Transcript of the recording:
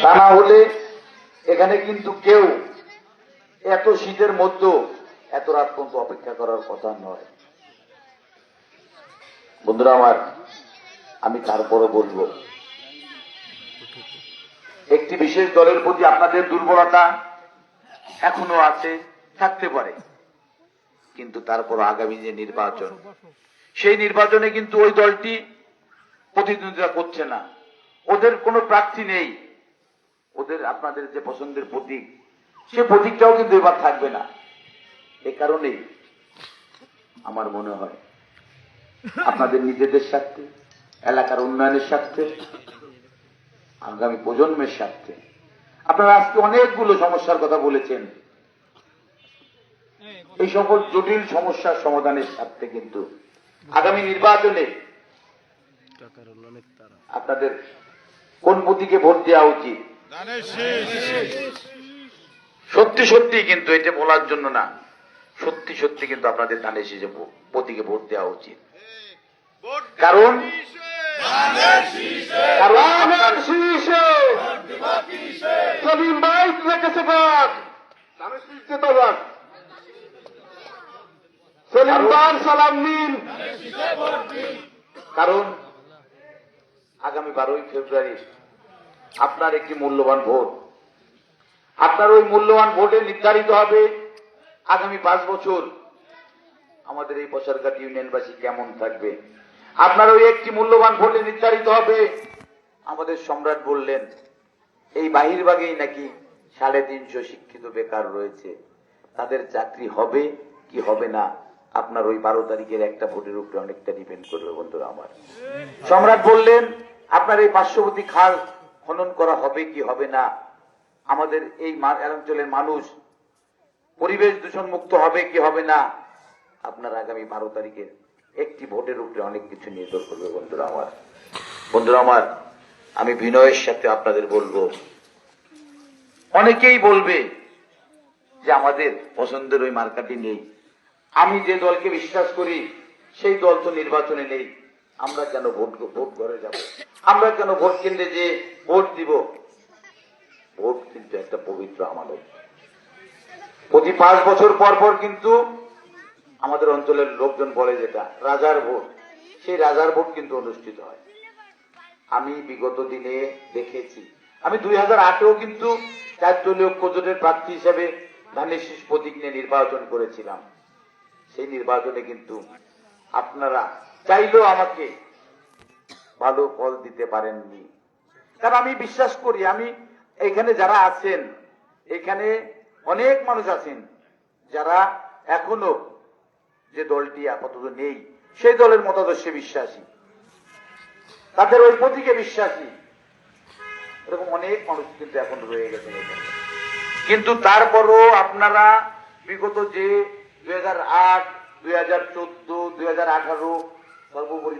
তা না হলে এখানে কিন্তু কেউ এত শীতের মধ্যেও এত রাত পর্যন্ত অপেক্ষা করার কথা নয়। বন্ধুরা আমার, আমি তারপরে বলবো, একটি বিশেষ দলের প্রতি আপনাদের দুর্বলতা এখনো আছে, থাকতে পারে, কিন্তু তারপর আগামী যে নির্বাচন, সেই নির্বাচনে কিন্তু ওই দলটি প্রতিদ্বন্দ্বিতা করছে না, ওদের কোনো প্রার্থী নেই, ওদের আপনাদের যে পছন্দের প্রতীক, সে প্রতীকটাও কিন্তু এবার থাকবে না। এ কারণেই আমার মনে হয় আপনাদের নিজেদের স্বার্থে, এলাকার উন্নয়নের স্বার্থে, আগামী প্রজন্মের স্বার্থে, আপনারা আজকে অনেকগুলো সমস্যার কথা বলেছেন, এই সকল জটিল সমস্যার সমাধানের স্বার্থে কিন্তু আগামী নির্বাচনে আপনাদের কোন প্রতীকে ভোট দেওয়া উচিত, সত্যি সত্যি কিন্তু এটা বলার জন্য না, সত্যি সত্যি কিন্তু আপনাদের ধানের শীষে প্রতীকে ভোট দেওয়া উচিত। কারণ কারণ আগামী 12ই ফেব্রুয়ারি আপনার একটি মূল্যবান ভোট, আপনার ওই মূল্যবান ভোটে নির্ধারিত হবে আগামী 5 বছর আমাদের এই বসারঘাট ইউনিয়নবাসী কেমন থাকবে। আপনার ওই একটি মূল্যবান ভোটে নির্ধারিত হবে, আমাদের সম্রাট বললেন এই বাহিরবাগেই নাকি 350 শিক্ষিত বেকার রয়েছে, তাদের চাকরি হবে কি হবে না আপনার ওই 12 তারিখের একটা ভোটের উপরে অনেকটা ডিপেন্ড করবে। বন্ধুরা আমার, সম্রাট বললেন আপনার এই পার্শ্ববর্তী খাল খনন করা হবে কি হবে না, আমাদের এই অঞ্চলের মানুষ পরিবেশ দূষণ মুক্ত হবে কি হবে না, আপনার আগামী 12 তারিখের একটি ভোটের উপরে অনেক কিছু নির্ভর করবে। বন্ধুরা আমার, আমি বিনয়ের সাথে আপনাদের বলবো, অনেকেই বলবে যে আমাদের পছন্দের ওই মার্কাটি নেই, আমি যে দলকে বিশ্বাস করি সেই দল তো নির্বাচনে নেই, আমরা কেন ভোট ঘরে যাব, আমরা কেন ভোট কেন্দ্রে যে ভোট দিব। ভোট কিন্তু একটা পবিত্র আমানত, প্রতি 5 বছর পর পর কিন্তু আমাদের অঞ্চলের লোকজন বলে যেটা রাজার ভোট, সেই রাজার ভোট কিন্তু অনুষ্ঠিত হয়। আমি বিগত দিনে দেখেছি, আমি 2008-এও কিন্তু 4 দলীয় ঐক্যজোটের প্রার্থী হিসেবে ধানের শীষ প্রতীক নিয়ে নির্বাচন করেছিলাম। সেই নির্বাচনে কিন্তু আপনারা চাইলেও আমাকে ভালো ফল দিতে পারেননি, কারণ আমি বিশ্বাস করি, আমি এখানে যারা আছেন, এখানে অনেক মানুষ আছেন যারা এখনো যে দলটি আপাতত নেই সেই দলের মতাদর্শে বিশ্বাসী, তাদের ওই প্রতীকে বিশ্বাসী, এরকম অনেক মানুষ কিন্তু এখন রয়ে গেছেন এখানে। কিন্তু তারপরও আপনারা বিগত যে 2008, 2014, 2018 সর্বোপরি